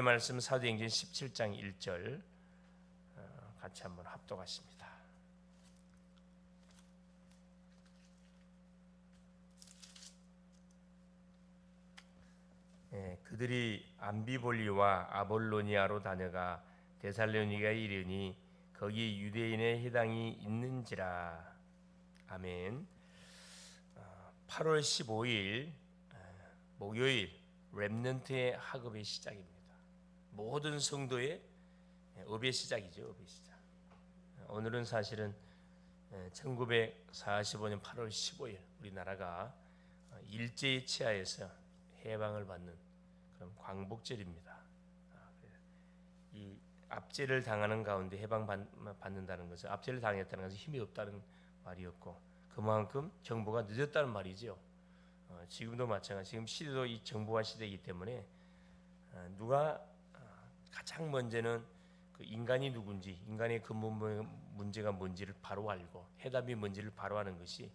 말씀 사도행전 17장 1절 같이 한번 합독하십니다. 그들이 암비볼리와 아볼로니아로 다녀가 데살로니가에 이르니 거기 유대인의 회당이 있는지라. 아멘. 8월 15일 목요일 렘넌트의 학업의 시작입니다. 모든 성도의 업의 시작이죠. 업의 시작. 오늘은 사실은 1945년 8월 15일 우리나라가 일제의 치하에서 해방을 받는 그런 광복절입니다. 이 압제를 당하는 가운데 해방받는다는 것은 압제를 당했다는 것은 힘이 없다는 말이었고 그만큼 정보가 늦었다는 말이죠. 지금도 마찬가지. 지금 시대도 이 정보화 시대이기 때문에 누가 가장 먼저는 그 인간이 누군지, 인간의 근본 문제가 뭔지를 바로 알고 해답이 뭔지를 바로 아는 것이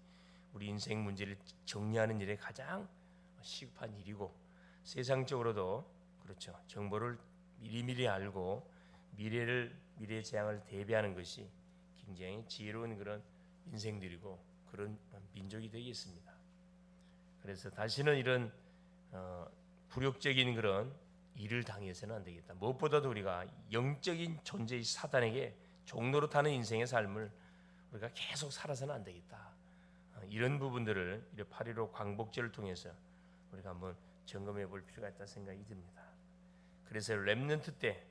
우리 인생 문제를 정리하는 일에 가장 시급한 일이고, 세상적으로도 그렇죠. 정보를 미리미리 알고 미래의 재앙을 대비하는 것이 굉장히 지혜로운 그런 인생들이고 그런 민족이 되겠습니다. 그래서 다시는 이런 굴욕적인 그런 일을 당해서는 안 되겠다. 무엇보다도 우리가 영적인 존재의 사단에게 종로로 타는 인생의 삶을 우리가 계속 살아서는 안 되겠다. 이런 부분들을 8.15 광복절을 통해서 우리가 한번 점검해 볼 필요가 있다 생각이 듭니다. 그래서 렘넌트 때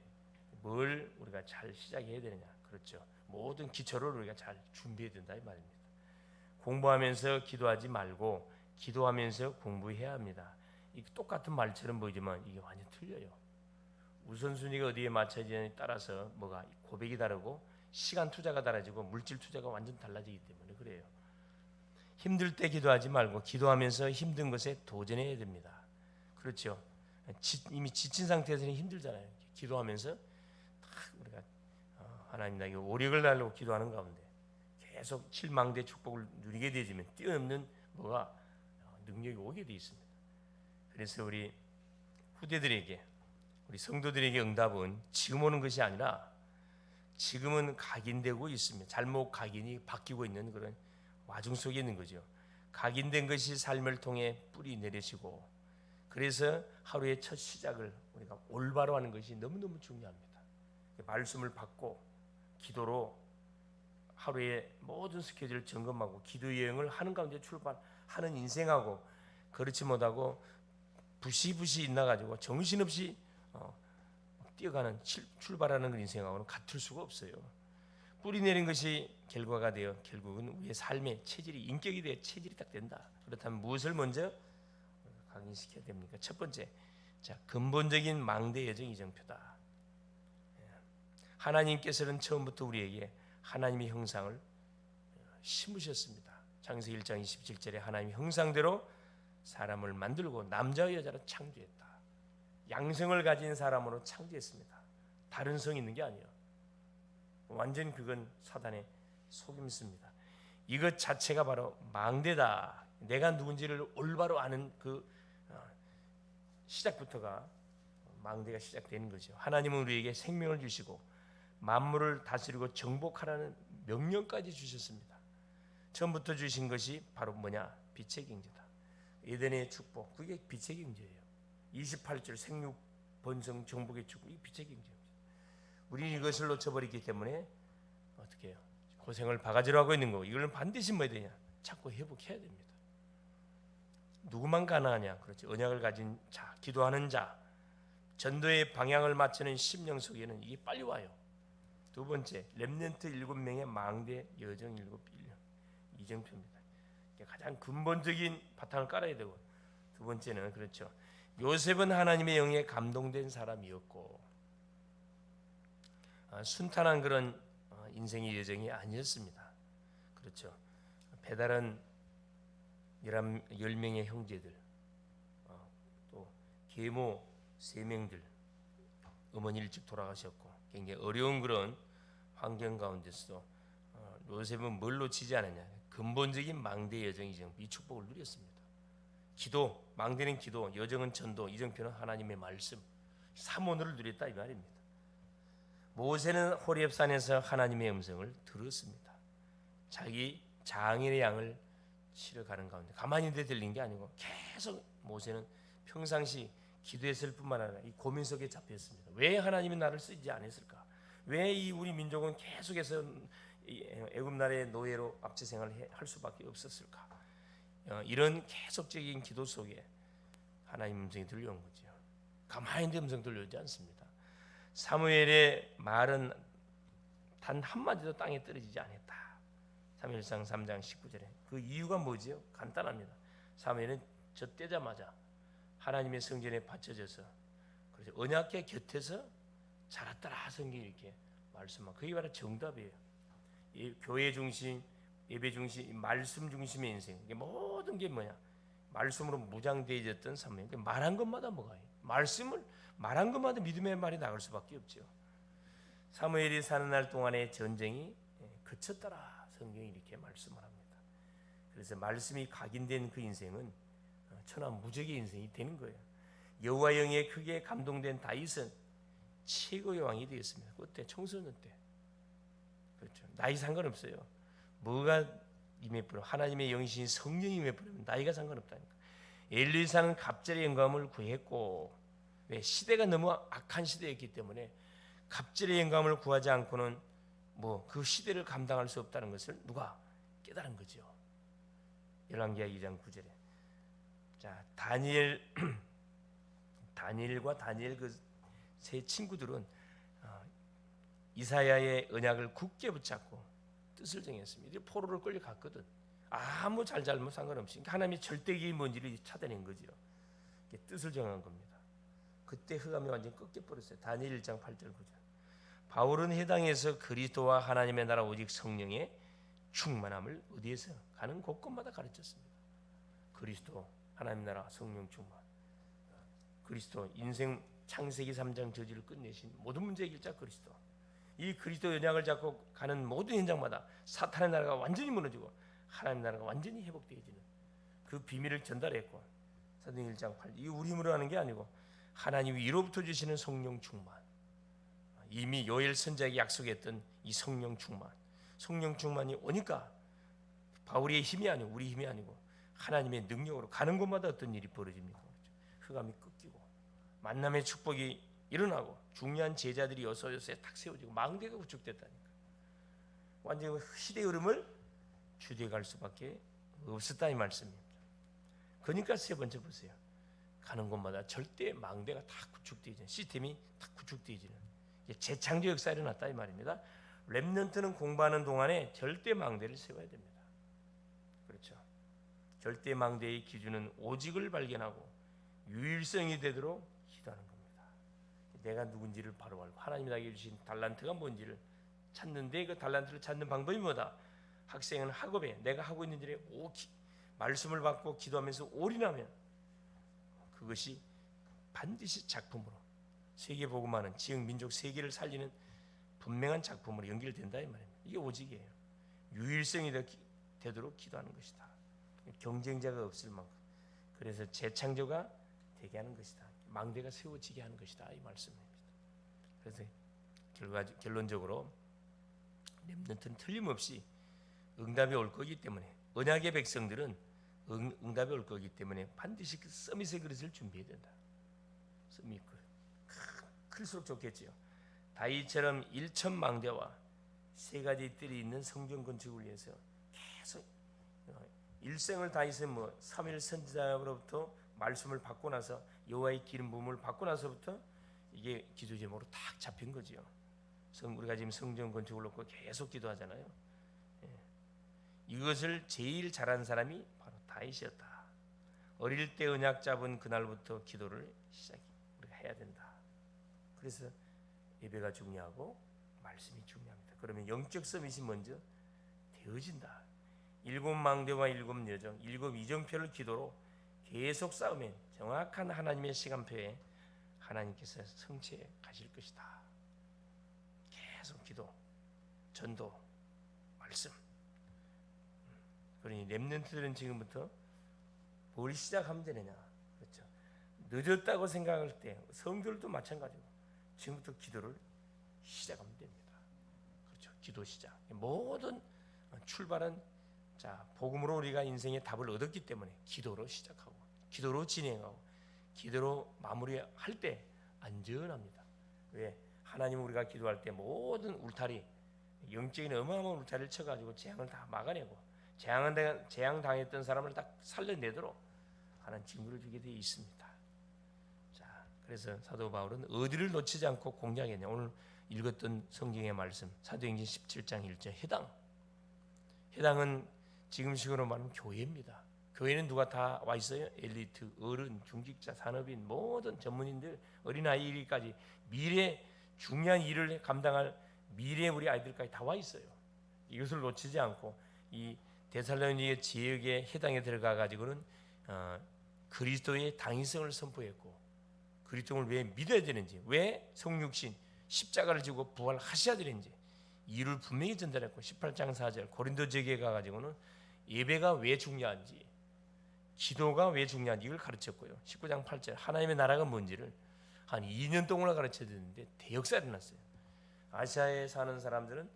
뭘 우리가 잘 시작해야 되느냐. 그렇죠. 모든 기초를 우리가 잘 준비해야 된다 이 말입니다. 공부하면서 기도하지 말고 기도하면서 공부해야 합니다. 이 똑같은 말처럼 보이지만 이게 완전 틀려요. 우선순위가 어디에 맞춰지느냐에 따라서 뭐가 고백이 다르고 시간 투자가 달라지고 물질 투자가 완전 달라지기 때문에 그래요. 힘들 때 기도하지 말고 기도하면서 힘든 것에 도전해야 됩니다. 그렇죠. 이미 지친 상태에서는 힘들잖아요. 기도하면서 우리가 하나님 나에게 오력을 달라고 기도하는 가운데 계속 칠망대 축복을 누리게 되지면 뛰어넘는 뭐가 능력이 오게 되어 있습니다. 그래서 우리 후대들에게, 우리 성도들에게 응답은 지금 오는 것이 아니라 지금은 각인되고 있습니다. 잘못 각인이 바뀌고 있는 그런 와중 속에 있는 거죠. 각인된 것이 삶을 통해 뿌리 내리시고, 그래서 하루의 첫 시작을 우리가 올바로 하는 것이 너무너무 중요합니다. 말씀을 받고 기도로 하루의 모든 스케줄을 점검하고 기도 여행을 하는 가운데 출발하는 인생하고 그렇지 못하고 부시부시 있나가지고 정신없이 뛰어가는 출발하는 그 인생하고는 같을 수가 없어요. 뿌리 내린 것이 결과가 되어 결국은 우리의 삶의 체질이 인격이 되어 체질이 딱 된다. 그렇다면 무엇을 먼저 각인시켜야 됩니까? 첫 번째, 근본적인 망대 여정 이정표다. 하나님께서는 처음부터 우리에게 하나님의 형상을 심으셨습니다. 창세기 1장 27절에 하나님의 형상대로 사람을 만들고 남자와 여자로 창조했다. 양성을 가진 사람으로 창조했습니다. 다른 성이 있는 게 아니에요. 완전 그건 사단의 속임수입니다. 이것 자체가 바로 망대다. 내가 누군지를 올바로 아는 그 시작부터가 망대가 시작되는 거죠. 하나님은 우리에게 생명을 주시고 만물을 다스리고 정복하라는 명령까지 주셨습니다. 처음부터 주신 것이 바로 뭐냐? 빛의 경제다. 에덴의 축복, 그게 빛의 경제예요. 28절 생육 번성 정복의 축복, 이 빛의 경제입니다. 우리는 이것을 놓쳐버리기 때문에 어떻게 해요? 고생을 바가지로 하고 있는 거고, 이걸 반드시 뭐야 되냐? 자꾸 회복해야 됩니다. 누구만 가능하냐? 그렇지. 언약을 가진 자, 기도하는 자, 전도의 방향을 맞추는 심령 속에는 이게 빨리 와요. 두 번째, 렘넌트 7명의 망대 여정 7 이정표입니다. 가장 근본적인 바탕을 깔아야 되고, 두 번째는 그렇죠. 요셉은 하나님의 영에 감동된 사람이었고 순탄한 그런 인생의 여정이 아니었습니다. 그렇죠. 배달은 10명의 형제들, 또 계모 3명들, 어머니 일찍 돌아가셨고 굉장히 어려운 그런 환경 가운데서도 요셉은 뭘 놓치지 않았냐? 근본적인 망대 여정이죠. 이 축복을 누렸습니다. 기도, 망대는 기도, 여정은 전도, 이정표는 하나님의 말씀. 사모를 누렸다 이 말입니다. 모세는 호렙산에서 하나님의 음성을 들었습니다. 자기 장인의 양을 치러 가는 가운데 가만히 있는데 들린 게 아니고 계속 모세는 평상시 기도했을 뿐만 아니라 이 고민 속에 잡혔습니다. 왜 하나님이 나를 쓰지 않았을까? 왜 이 우리 민족은 계속해서 애굽 나라의 노예로 압제 생활을 할 수밖에 없었을까? 이런 계속적인 기도 속에 하나님 음성이 들려온 거죠. 가만히 있는데 음성 들려오지 않습니다. 사무엘의 말은 단 한마디도 땅에 떨어지지 않았다. 사무엘상 3장 19절에 그 이유가 뭐지요? 간단합니다. 사무엘은 저 때자마자 하나님의 성전에 바쳐져서 그래서 언약궤 곁에서 자랐더라. 성경이 이렇게 말씀하고 그게 바로 정답이에요. 이 교회 중심, 예배 중심, 말씀 중심의 인생. 이게 모든 게 뭐냐? 말씀으로 무장되어졌던 사무엘. 말한 것마다 뭐가 해요? 말씀을 말한 것마다 믿음의 말이 나갈 수밖에 없죠. 사무엘이 사는 날 동안의 전쟁이 그쳤더라. 성경이 이렇게 말씀을 합니다. 그래서 말씀이 각인된 그 인생은 천하무적의 인생이 되는 거예요. 여호와 영에 크게 감동된 다윗은 최고의 왕이 되었습니다. 그때 청소년 때. 그렇죠. 나이 상관없어요. 뭐가 임해버려 하나님의 영이신 성령이 임해버리면 나이가 상관없다니까. 엘리사는 갑절의 영감을 구했고 왜 시대가 너무 악한 시대였기 때문에 갑절의 영감을 구하지 않고는 뭐 그 시대를 감당할 수 없다는 것을 누가 깨달은 거죠. 열왕기하 2장 9절에 자 다니엘과 다니엘 그 세 친구들은 이사야의 언약을 굳게 붙잡고 뜻을 정했습니다. 포로를 끌려갔거든. 아무 잘잘못 상관없이 하나님의 절대기이 뭔지를 찾아낸 거죠. 뜻을 정한 겁니다. 그때 흑암이 완전히 꺾여버렸어요. 다니엘 1장 8절 9절. 바울은 해당에서 그리스도와 하나님의 나라 오직 성령의 충만함을 어디에서 가는 곳곳마다 가르쳤습니다. 그리스도, 하나님 나라, 성령 충만. 그리스도, 인생 창세기 3장 저지를 끝내신 모든 문제 해결자 그리스도. 이 그리스도 연약을 잡고 가는 모든 현장마다 사탄의 나라가 완전히 무너지고 하나님 나라가 완전히 회복되어지는 그 비밀을 전달했고 사도행 1장 8절. 이 우리 힘으로 하는 게 아니고 하나님 위로부터 주시는 성령 충만. 이미 요엘 선지자에게 약속했던 이 성령 충만. 성령 충만이 오니까 바울의 힘이 아니고 우리 힘이 아니고 하나님의 능력으로 가는 곳마다 어떤 일이 벌어집니까? 흑암이 꺾이고 만남의 축복이 일어나고 중요한 제자들이 여서여서에 탁 세워지고 망대가 구축됐다니까. 완전히 시대의 흐름을 주도해 갈 수밖에 없었다 이 말씀입니다. 그러니까 세 번째 보세요. 가는 곳마다 절대 망대가 다 구축되어지는 시스템이 다 구축되어지는 재창조 역사가 일어났다 이 말입니다. 렘넌트는 공부하는 동안에 절대 망대를 세워야 됩니다. 그렇죠. 절대 망대의 기준은 오직을 발견하고 유일성이 되도록 기도하는 겁니다. 내가 누군지를 바로 알고 하나님이 나에게 주신 달란트가 뭔지를 찾는데 그 달란트를 찾는 방법이 뭐다? 학생은 학업에 내가 하고 있는 일에 말씀을 받고 기도하면서 올인하면 그것이 반드시 작품으로 세계복음화는 지역 민족 세계를 살리는 분명한 작품으로 연결된다 이 말입니다. 이게 오직이에요. 유일성이 되도록 기도하는 것이다. 경쟁자가 없을 만큼. 그래서 재창조가 되게 하는 것이다. 망대가 세워지게 하는 것이다 이 말씀입니다. 그래서 결론적으로 렘넌트는 틀림없이 응답이 올 거기 때문에 언약의 백성들은 응답이 올 거기 때문에 반드시 그 서밋의 그릇을 준비해야 된다. 서밋 그릇 클수록 좋겠지요. 다윗처럼 1,000망대와 3가지 뜰이 있는 성전 건축을 위해서 계속 일생을 다윗은 뭐 사무엘 선지자로부터 말씀을 받고 나서 여호와의 기름 부음을 받고 나서부터 이게 기도 제목으로 딱 잡힌 거지요. 우리가 지금 성전 건축을 놓고 계속 기도하잖아요. 이것을 제일 잘한 사람이 바로 다윗이었다. 어릴 때 언약 잡은 그날부터 기도를 우리가 해야 된다. 그래서 예배가 중요하고 말씀이 중요합니다. 그러면 영적 서밋이 먼저 되어진다. 7망대와 7여정, 7이정표를 기도로 계속 쌓으면 정확한 하나님의 시간표에 하나님께서 성취해 가실 것이다. 계속 기도, 전도, 말씀. 그러니 렘넌트들은 지금부터 뭘 시작하면 되느냐? 그렇죠. 늦었다고 생각할 때 성도들도 마찬가지고 지금부터 기도를 시작하면 됩니다. 그렇죠. 기도 시작. 모든 출발은 자 복음으로 우리가 인생의 답을 얻었기 때문에 기도로 시작하고 기도로 진행하고 기도로 마무리할 때 안전합니다. 왜? 하나님 우리가 기도할 때 모든 울타리 영적인 어마어마한 울타리를 쳐가지고 재앙을 다 막아내고 재앙 당했던 사람을 딱 살려내도록 하나님 징후를 주게 되어 있습니다. 자, 그래서 사도 바울은 어디를 놓치지 않고 공략했냐. 오늘 읽었던 성경의 말씀 사도행전 17장 1절 해당은 지금식으로 말하면 교회입니다. 교회는 누가 다 와 있어요? 엘리트, 어른, 중직자, 산업인 모든 전문인들 어린아이까지 미래 중요한 일을 감당할 미래 우리 아이들까지 다 와 있어요. 이것을 놓치지 않고 이 데살로니게 지역의 해당에 들어가 가지고는 그리스도의 당위성을 선포했고 그리스도를 왜 믿어야 되는지 왜 성육신 십자가를 지고 부활하셔야 되는지 이유를 분명히 전달했고 18장 4절 고린도 지역에 가가지고는 예배가 왜 중요한지 기도가 왜 중요한지 이걸 가르쳤고요. 19장 8절 하나님의 나라가 뭔지를 한 2년 동안 가르쳐야 되는데 대역사가 일어났어요. 아시아에 사는 사람들은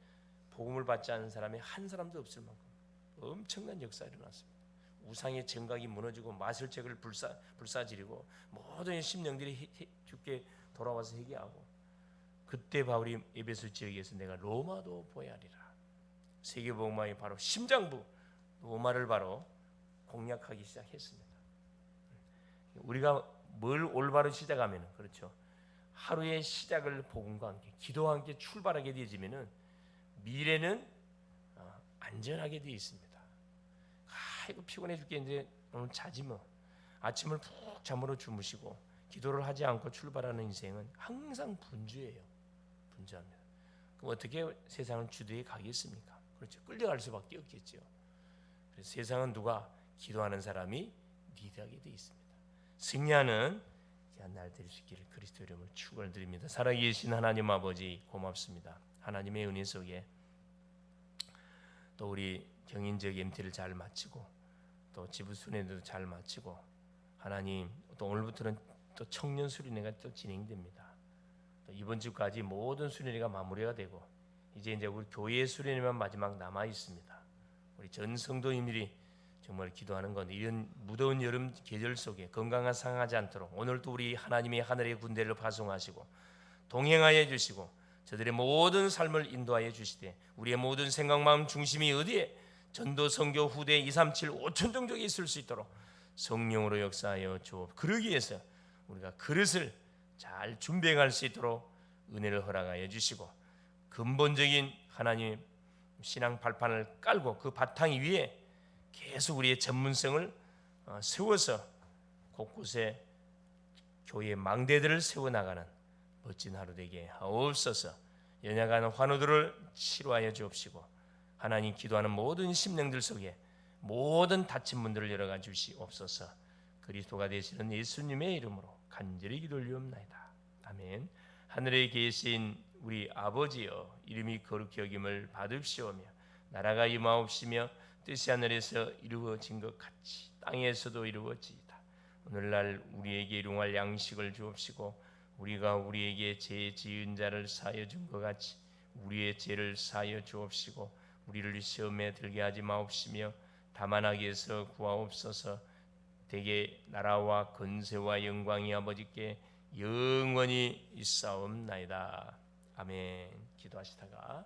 복음을 받지 않은 사람이 한 사람도 없을 만큼 엄청난 역사가 일어났습니다. 우상의 정각이 무너지고 마술책을 불사지르고 모든 심령들이 죽게 돌아와서 회개하고 그때 바울이 에베소 지역에서 내가 로마도 보아야 하리라. 세계복음화의 바로 심장부 로마를 바로 공략하기 시작했습니다. 우리가 뭘 올바로 시작하면 그렇죠. 하루의 시작을 복음과 함께 기도와 함께 출발하게 되어지면은 미래는 안전하게 되어 있습니다. 아이고 피곤해 죽겠는데 오늘 자지 뭐. 아침을 푹 잠으로 주무시고 기도를 하지 않고 출발하는 인생은 항상 분주해요. 분주합니다. 그럼 어떻게 세상을 주도해 가겠습니까? 그렇죠. 끌려갈 수밖에 없겠죠. 그래서 세상은 누가 기도하는 사람이 리드하게 되어 있습니다. 승리하는 날 될 수 있기를 그리스도 이름으로 축원을 드립니다. 살아계신 하나님 아버지 고맙습니다. 하나님의 은혜 속에 또 우리 경인지역 MT를 잘 마치고 또 지부 수련회도 잘 마치고 하나님 또 오늘부터는 또 청년 수련회가 또 진행됩니다. 또 이번 주까지 모든 수련회가 마무리가 되고 이제 우리 교회 수련회만 마지막 남아 있습니다. 우리 전 성도님들이 정말 기도하는 건 이런 무더운 여름 계절 속에 건강한 상하지 않도록 오늘도 우리 하나님의 하늘의 군대를 파송하시고 동행하여 주시고 저들의 모든 삶을 인도하여 주시되 우리의 모든 생각 마음 중심이 어디에 전도 선교 후대 237 5천 종족에 있을 수 있도록 성령으로 역사하여 주옵. 그러기 위해서 우리가 그릇을 잘 준비할 수 있도록 은혜를 허락하여 주시고 근본적인 하나님 신앙 발판을 깔고 그 바탕 위에 계속 우리의 전문성을 세워서 곳곳에 교회의 망대들을 세워나가는 멋진 하루 되게 하옵소서. 연약한 환우들을 치료하여 주옵시고 하나님 기도하는 모든 심령들 속에 모든 닫힌 문들을 열어가 주시옵소서. 그리스도가 되시는 예수님의 이름으로 간절히 기도 올리옵나이다. 아멘. 하늘에 계신 우리 아버지여 이름이 거룩히 여김을 받으시오며 나라가 임하옵시며 뜻이 하늘에서 이루어진 것 같이 땅에서도 이루어지이다. 오늘날 우리에게 일용할 양식을 주옵시고 우리가 우리에게 죄 지은 자를 사하여 준 것 같이 우리의 죄를 사하여 주옵시고 우리를 시험에 들게 하지 마옵시며 다만 악에서 구하옵소서. 대개 나라와 권세와 영광이 아버지께 영원히 있사옵나이다. 아멘. 기도하시다가